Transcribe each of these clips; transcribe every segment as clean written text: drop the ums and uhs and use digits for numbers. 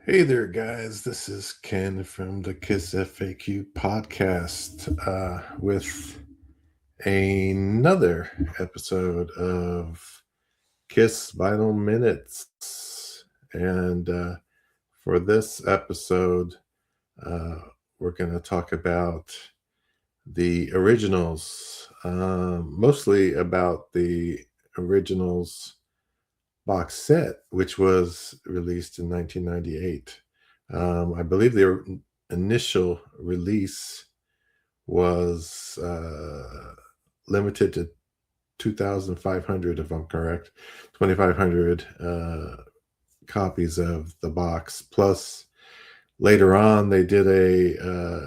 Hey there, guys. This is Ken from the kissfaq podcast with another episode of Kiss Vinyl Minutes. And for this episode, uh, we're going to talk about the originals, mostly about the originals box set, which was released in 1998. I believe their initial release was limited to 2,500, if I'm correct, 2,500 copies of the box. Plus, later on, they did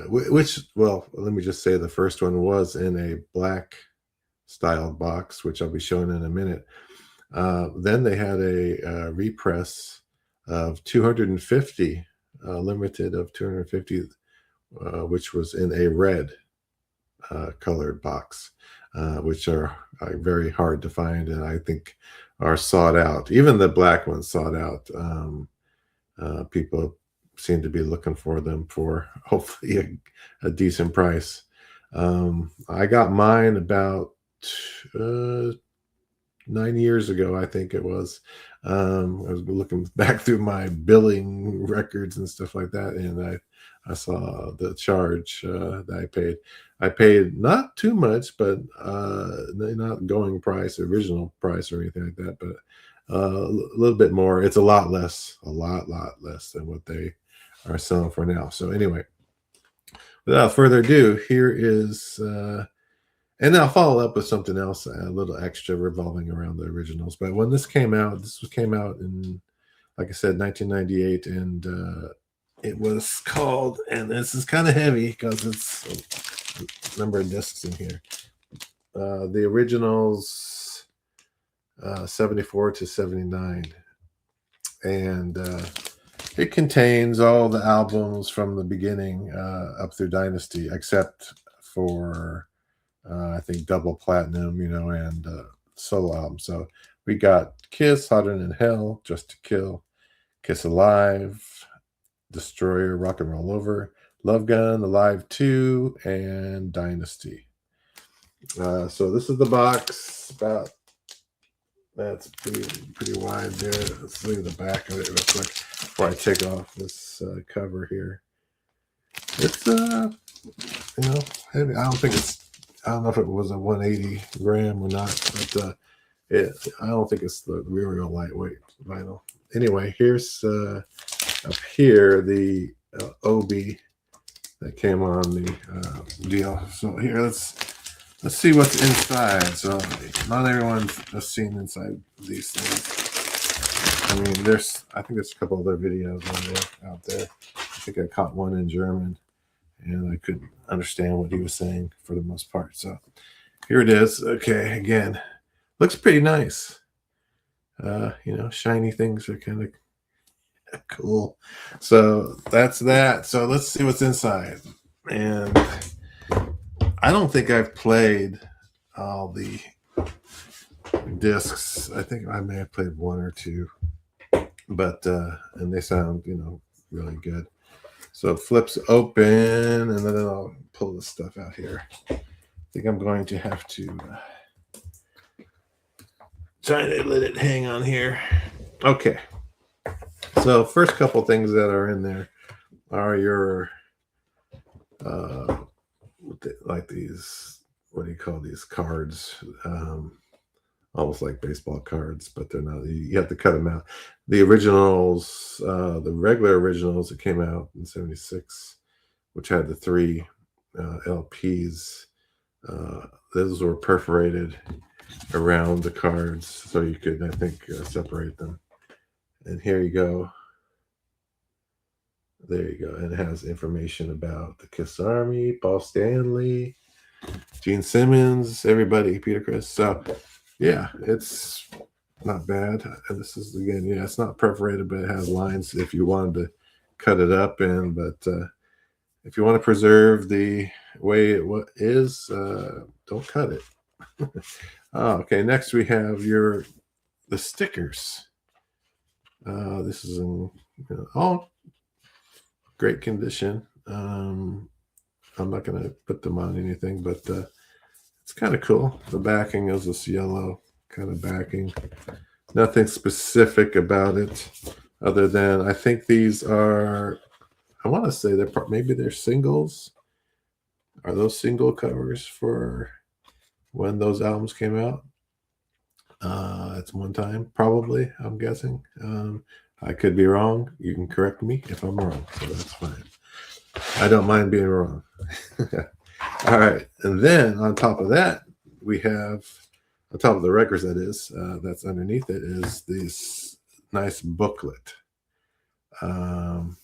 let me just say the first one was in a black styled box, which I'll be showing in a minute. Then they had a repress of 250, limited of 250, which was in a red colored box, which are very hard to find and I think are sought out. Even the black ones sought out. People seem to be looking for them for hopefully a decent price. I got mine about 9 years ago, I think it was. I was looking back through my billing records and stuff like that, and I saw the charge that I paid. I paid not too much, but not going price, original price, or anything like that, but a little bit more. It's a lot less, a lot less than what they are selling for now. So anyway, without further ado, here is. And I'll follow up with something else, a little extra revolving around the originals. But when this came out, came out in, like I said, 1998, and it was called, and this is kind of heavy because it's a number of discs in here. The originals, 74 to 79, and it contains all the albums from the beginning up through Dynasty, except for I think double platinum, and solo album. So we got Kiss, Hotter Than Hell, Just to Kill, Kiss Alive, Destroyer, Rock and Roll Over, Love Gun, Alive 2, and Dynasty. So this is the box. That's pretty wide there. Let's look at the back of it real quick before I take off this cover here. It's heavy. I don't know if it was a 180 gram or not, but I don't think it's the real lightweight vinyl. Anyway, here's up here the OB that came on the deal. So here, let's see what's inside. So not everyone has seen inside these things. I mean, I think there's a couple other videos out there. I think I caught one in German, and I couldn't understand what he was saying for the most part. So here it is. Okay, again, looks pretty nice. Shiny things are kind of cool. So that's that. So let's see what's inside. And I don't think I've played all the discs. I think I may have played one or two, but and they sound, really good. So it flips open, and then I'll pull this stuff out here. I think I'm going to have to try to let it hang on here. Okay. So first couple things that are in there are your, like these, what do you call these cards? Almost like baseball cards, but they're not. You have to cut them out. The originals, the regular originals that came out in '76, which had the 3 LPs, those were perforated around the cards, so you could, I think, separate them. And here you go. There you go. And it has information about the Kiss Army, Paul Stanley, Gene Simmons, everybody, Peter Criss. So yeah, it's not bad. And this is, again, it's not perforated, but it has lines if you wanted to cut it up in. But if you want to preserve the way it is, don't cut it. Okay, next we have the stickers. This is all great condition. I'm not going to put them on anything, but it's kind of cool. The backing is this yellow kind of backing. Nothing specific about it other than I think these are, I want to say maybe they're singles. Are those single covers for when those albums came out? At one time, probably, I'm guessing. I could be wrong. You can correct me if I'm wrong, so that's fine. I don't mind being wrong. All right, and then on top of that, we have, on top of the records, that is, that's underneath it, is this nice booklet. And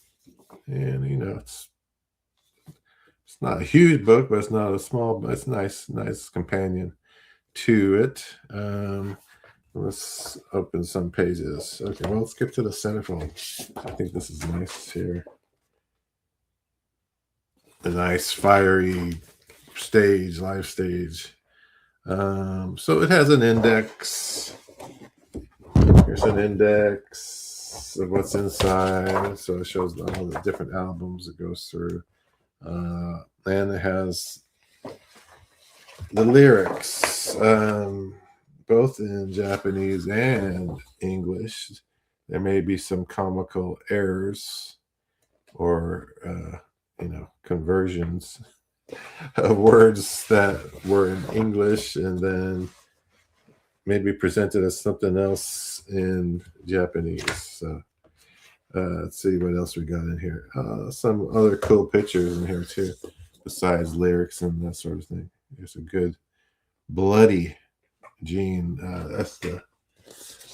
you know, it's not a huge book, but it's not a small, but it's nice companion to it. Let's open some pages. Okay, well, let's skip to the centerfold. I think this is nice here. A nice fiery stage, live stage. So it has an index. Here's an index of what's inside. So it shows all the different albums it goes through. And it has the lyrics, both in Japanese and English. There may be some comical errors or, you know, conversions of words that were in English and then maybe presented as something else in Japanese. So let's see what else we got in here. Some other cool pictures in here too, besides lyrics and that sort of thing. There's a good bloody Gene. That's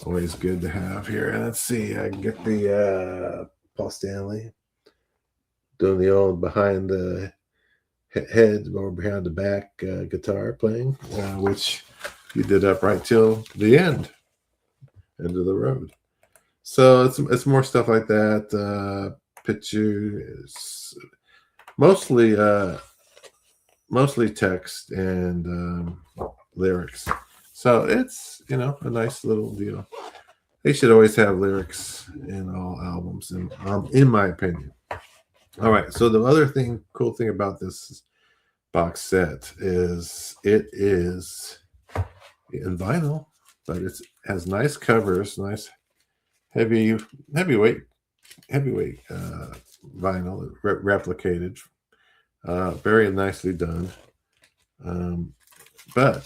always good to have here. And let's see, I get the Paul Stanley doing the old behind the head or behind the back guitar playing, which he did up right till the end of the road. So it's more stuff like that. Pictures, mostly text and lyrics. So it's, you know, a nice little deal. They should always have lyrics in all albums, in my opinion. All right. So the other cool thing about this box set is it is in vinyl, but it has nice covers, nice heavyweight vinyl, replicated, very nicely done. But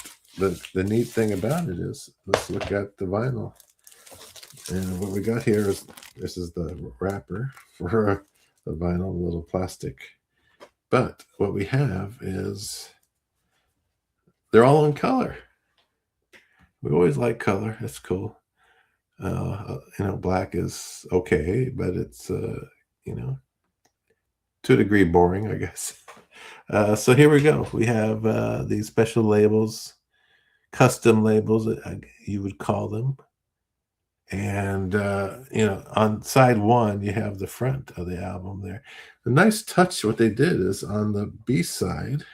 the neat thing about it is, let's look at the vinyl. And what we got here is, this is the wrapper for the vinyl, a little plastic. But what we have is, they're all in color. We always like color. It's cool. You know, black is okay, but it's, you know, to a degree boring, I guess. So here we go. We have these special labels, custom labels, you would call them. And, you know, on side one, you have the front of the album there. The nice touch, what they did is on the B side,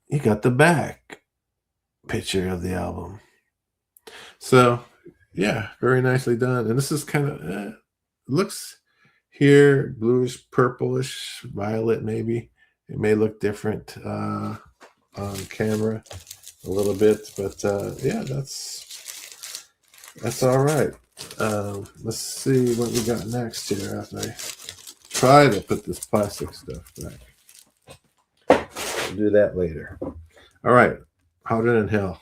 you got the back picture of the album. So, yeah, very nicely done. And this is kind of, looks here bluish, purplish, violet maybe. It may look different on camera a little bit, but yeah, that's all right. Let's see what we got next here after I try to put this plastic stuff back. We'll do that later. All right, Hotter Than Hell.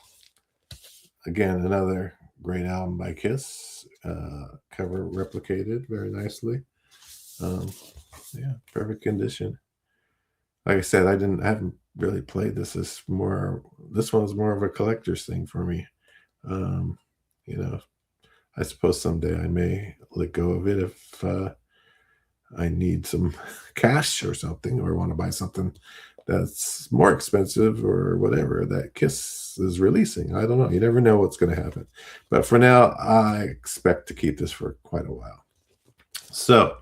Again, another great album by Kiss. Cover replicated very nicely. Yeah, perfect condition. Like I said, I haven't really played this. This one's more of a collector's thing for me. You know, I suppose someday I may let go of it if I need some cash or something, or want to buy something that's more expensive or whatever that Kiss is releasing. I don't know. You never know what's going to happen. But for now, I expect to keep this for quite a while. So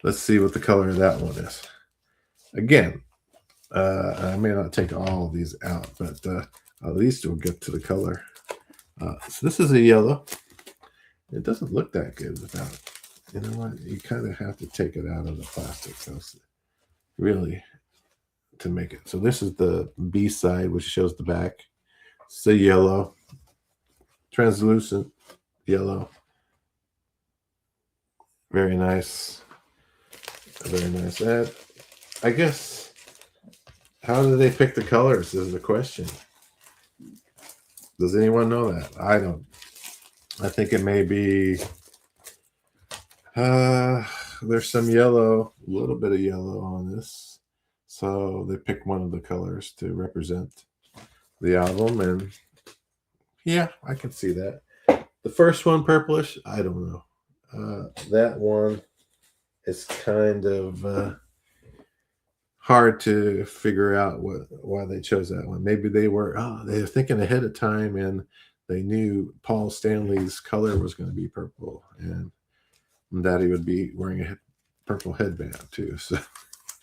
let's see what the color of that one is. Again, I may not take all of these out, but at least we'll get to the color. So this is a yellow. It doesn't look that good without You know what? You kind of have to take it out of the plastic, really, to make it. So this is the B side, which shows the back. It's the yellow, translucent yellow. Very nice. Very nice. And I guess, how do they pick the colors is the question. Does anyone know that? I don't. I think it may be, there's some yellow, a little bit of yellow on this. So they pick one of the colors to represent the album. And yeah, I can see that. The first one, purplish, I don't know. That one is kind of hard to figure out why they chose that one. Maybe they were thinking ahead of time, and they knew Paul Stanley's color was going to be purple, and that he would be wearing a purple headband too. So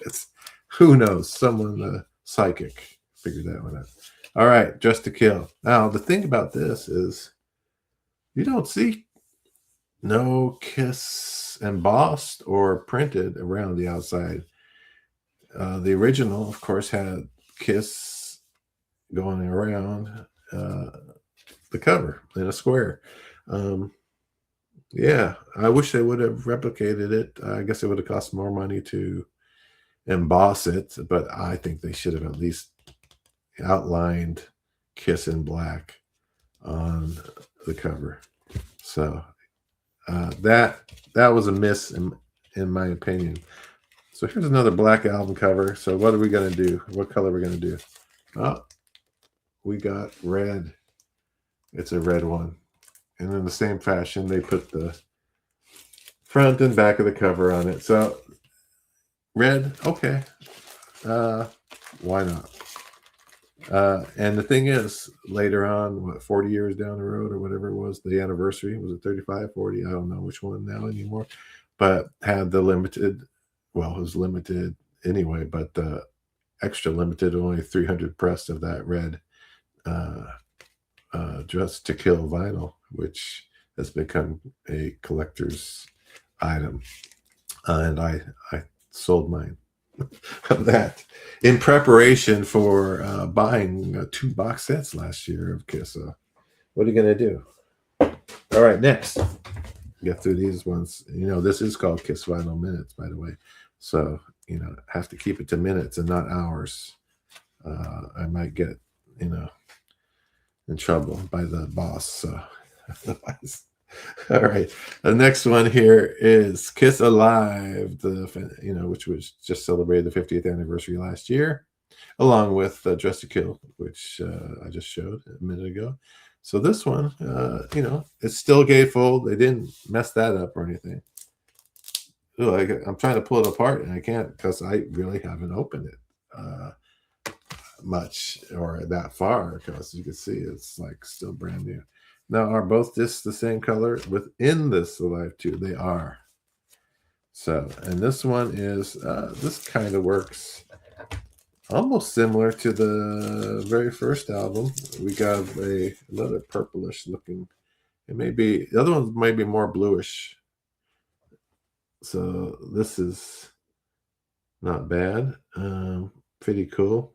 it's, who knows? Someone psychic figured that one out. All right, Just to Kill. Now the thing about this is, you don't see no Kiss embossed or printed around the outside. The original, of course, had Kiss going around the cover in a square. Yeah, I wish they would have replicated it. I guess it would have cost more money to emboss it, but I think they should have at least outlined Kiss in black on the cover. So that was a miss in my opinion. So here's another black album cover. So what are we going to do? What color are we going to do? Oh, we got red. It's a red one. And in the same fashion, they put the front and back of the cover on it. So red, okay. Why not? And the thing is, later on, 40 years down the road or whatever it was, the anniversary, was it 35, 40? I don't know which one now anymore. But had the limited, well, it was limited anyway, but the extra limited, only 300 press of that red Just to Kill vinyl, which has become a collector's item. And I sold mine of that in preparation for buying 2 box sets last year of Kiss. What are you going to do? All right, next. Get through these ones. This is called Kiss Vinyl Minutes, by the way. So, have to keep it to minutes and not hours. I might get, in trouble by the boss. So, all right. The next one here is Kiss Alive, which was just celebrated the 50th anniversary last year, along with Just to Kill, which I just showed a minute ago. So this one, it's still gatefold. They didn't mess that up or anything. Ooh, I'm trying to pull it apart and I can't because I really haven't opened it much or that far, because you can see it's like still brand new. Now, are both discs the same color within this Alive 2? They are. So, and this one is, this kind of works almost similar to the very first album. We got another purplish looking. It may be, the other one might be more bluish. So this is not bad. Pretty cool.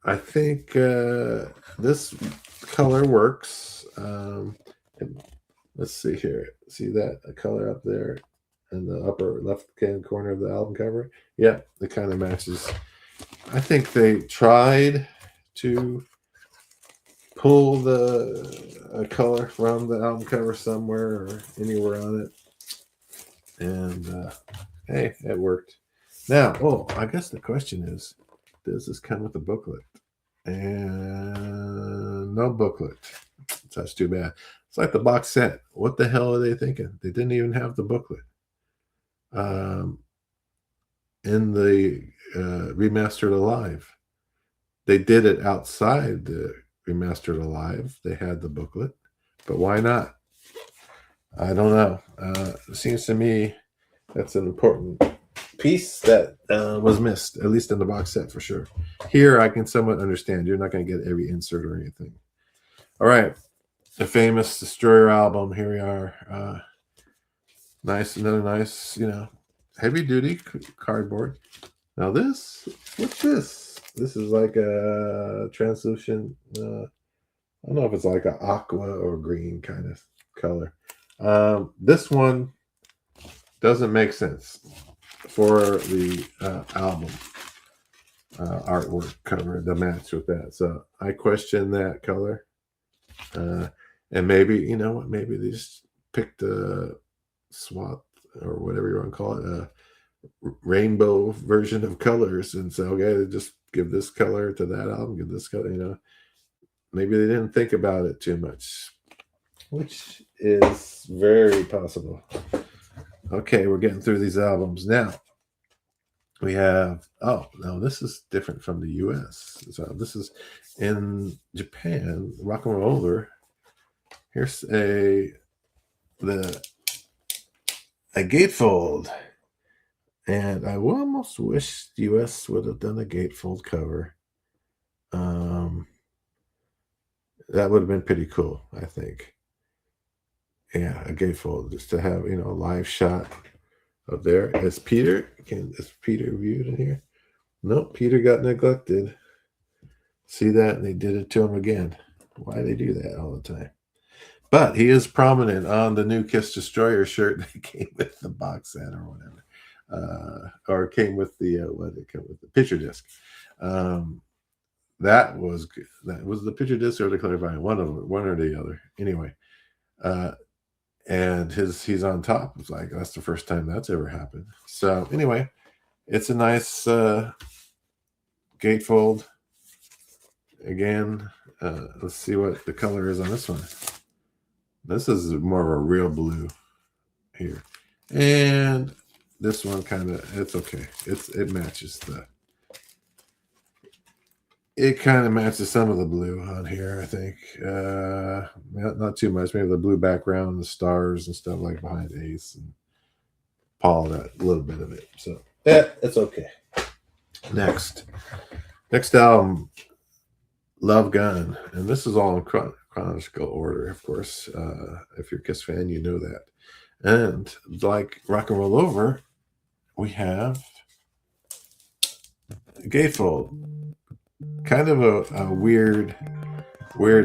I think this color works. Let's see here. See that color up there in the upper left-hand corner of the album cover? Yeah, it kind of matches. I think they tried to pull the color from the album cover somewhere or anywhere on it. And hey, it worked. Now, I guess the question is, does this come with a booklet? And no booklet. So that's too bad. It's like the box set. What the hell are they thinking? They didn't even have the booklet. In the Remastered Alive, they did it outside the Remastered Alive. They had the booklet, but why not? I don't know. It seems to me that's an important piece that was missed, at least in the box set for sure. Here, I can somewhat understand. You're not going to get every insert or anything. All right. The famous Destroyer album. Here we are. Another nice, heavy duty cardboard. Now what's this? This is like a translucent. I don't know if it's like an aqua or green kind of color. This one doesn't make sense for the album artwork cover to match with that. So I question that color. And maybe, you know what, maybe they just picked a swath or whatever you want to call it, a rainbow version of colors and say, okay, just give this color to that album, give this color, maybe they didn't think about it too much, which is very possible. Okay, we're getting through these albums now. We have, no, this is different from the US. So this is in Japan, Rock and Roll Over. Here's a gatefold. And I almost wish the US would have done a gatefold cover. That would have been pretty cool, I think. Yeah, a gatefold, just to have, a live shot of there. Is Peter viewed in here? Nope, Peter got neglected. See that? And they did it to him again. Why do they do that all the time? But he is prominent on the new Kiss Destroyer shirt that came with the box set or whatever. Or came with the picture disc. That was good. That was the picture disc or the clarifying, one or the other. Anyway, and he's on top. It's like that's the first time that's ever happened. So anyway, it's a nice gatefold. Again, let's see what the color is on this one. This is more of a real blue here, and this one it's okay. It matches it kind of matches some of the blue on here, I think. Not too much. Maybe the blue background, the stars and stuff like behind Ace and Paul, that little bit of it. So yeah, it's okay. Next album, Love Gun, and this is all in chronological order, of course. If you're a Kiss fan, you know that. And like Rock and Roll Over, we have a gatefold. Kind of a weird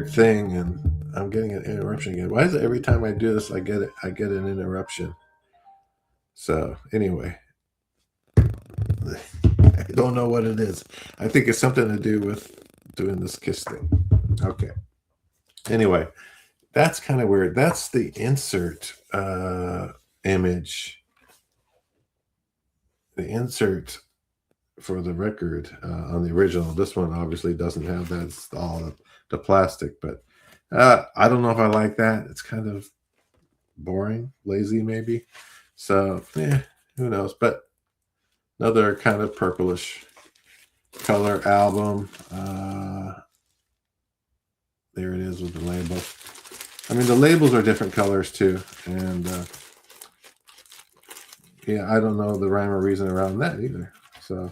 thing, and I'm getting an interruption again. Why is it every time I do this I get an interruption? So anyway, I don't know what it is. I think it's something to do with doing this Kiss thing. Okay. Anyway, that's kind of weird. That's the insert image. The insert for the record on the original. This one obviously doesn't have that. It's all the plastic, but I don't know if I like that. It's kind of boring, lazy maybe. So who knows? But another kind of purplish color album. There it is with the label. I mean, the labels are different colors too, and I don't know the rhyme or reason around that either. So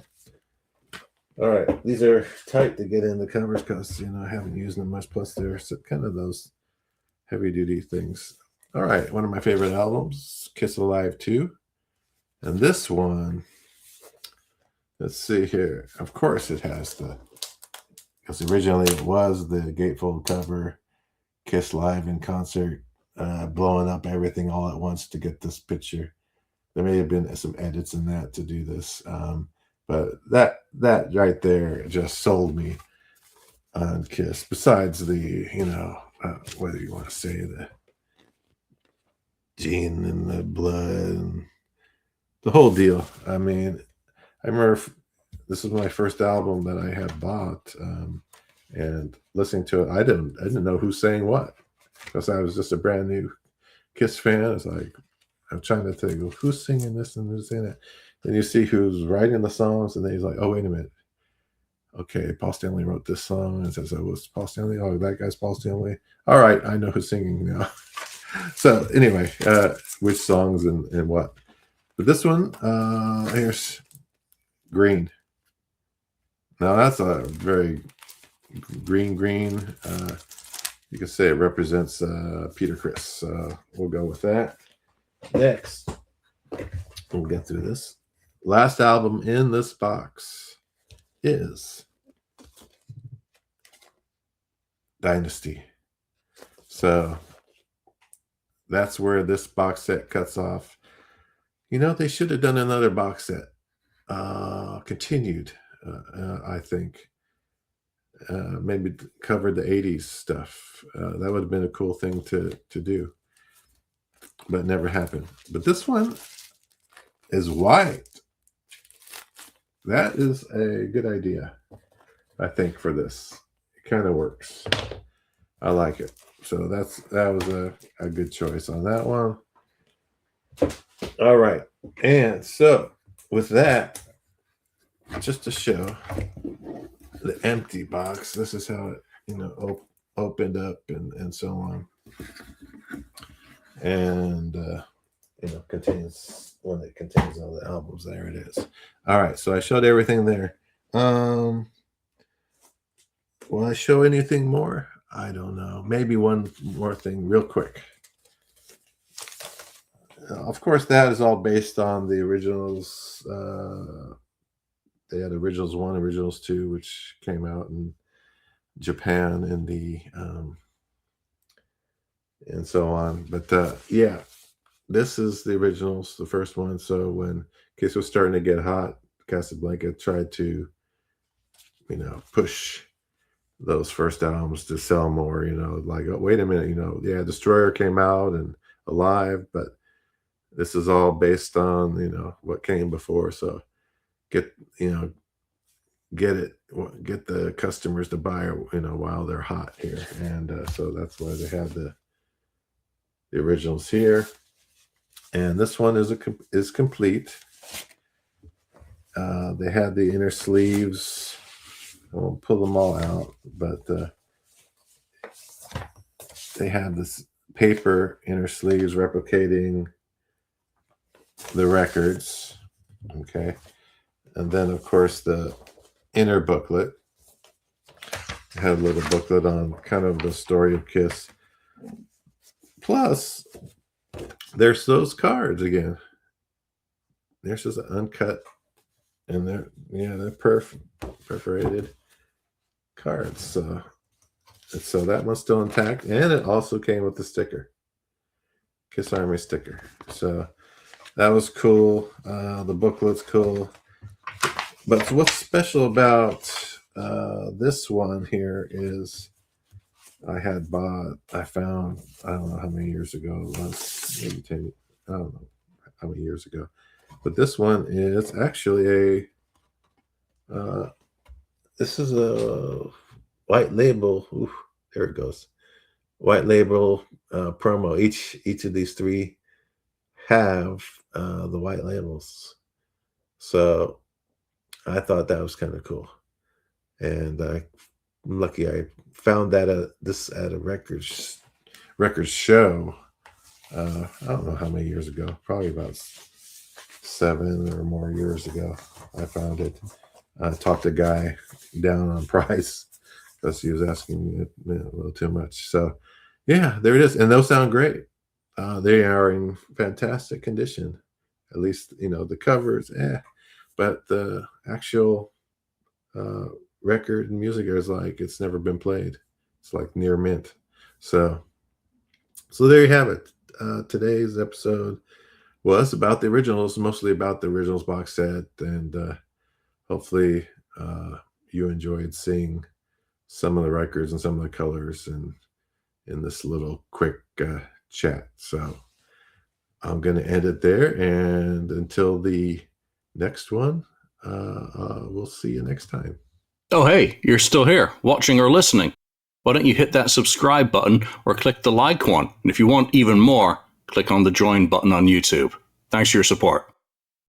all right, these are tight to get in the covers because I haven't used them much. Plus, they're kind of those heavy-duty things. All right, one of my favorite albums, Kiss Alive 2, and this one. Let's see here. Of course, it has because originally it was the gatefold cover, Kiss live in concert, blowing up everything all at once to get this picture. There may have been some edits in that to do this. But that right there just sold me on Kiss. Besides the, whether you want to say the gene and the blood and the whole deal. I mean, I remember this was my first album that I had bought, and listening to it, I didn't know who sang what because I was just a brand new Kiss fan. It's like I'm trying to think, who's singing this and who's singing that. Then you see who's writing the songs, and then he's like, oh, wait a minute. Okay, Paul Stanley wrote this song, and says, oh, it's Paul Stanley? Oh, that guy's Paul Stanley? All right, I know who's singing now. So anyway, which songs and what. But this one, here's Green. Now that's a very green. You can say it represents Peter Criss. We'll go with that. Next, We'll get through this. Last album in this box is Dynasty. So that's where this box set cuts off. You know, they should have done another box set. Continued, I think. Maybe covered the 80s stuff. That would have been a cool thing to do. But never happened. But this one is white. That is a good idea, I think, for this. It kind of works. I like it. So that was a good choice on that one. All right. And so with that, just to show the empty box, this is how it, opened up and so on. And contains one that contains all the albums. There it is. All right, so I showed everything there. Will I show anything more? I don't know. Maybe one more thing real quick. Of course, that is all based on the originals. They had Originals 1, Originals 2, which came out in Japan in the and so on. But yeah, this is the originals, the first one. So when Kiss was starting to get hot, Casablanca tried to, push those first albums to sell more, like, oh, wait a minute, yeah, Destroyer came out and Alive, but this is all based on, what came before. So get the customers to buy, while they're hot here. And so that's why they have the originals here. And this one is complete. They had the inner sleeves. I won't pull them all out, but they have this paper inner sleeves replicating the records. Okay. And then, of course, the inner booklet. I had a little booklet on kind of the story of Kiss. Plus, there's those cards again. There's just uncut, and they're perforated cards. So that one's still intact, and it also came with the sticker, Kiss Army sticker. So that was cool. The booklet's cool. But what's special about this one here is I found, I don't know how many years ago it was, maybe 10, I don't know how many years ago. But this one is actually this is a white label. Ooh, there it goes. White label promo. Each of these three have the white labels. So I thought that was kind of cool. And I'm lucky I found that at a records show. I don't know how many years ago, probably about 7 or more years ago. I found it. I talked a guy down on price because he was asking a little too much. So yeah, there it is. And those sound great. They are in fantastic condition. At least, the covers, but the actual record and music is like it's never been played. It's like near mint. So there you have it. Today's episode was about the originals, mostly about the originals box set, and hopefully you enjoyed seeing some of the records and some of the colors and in this little quick chat. So I'm going to end it there, and until the next one, we'll see you next time. Oh, hey, you're still here, watching or listening. Why don't you hit that subscribe button or click the like one? And if you want even more, click on the join button on YouTube. Thanks for your support.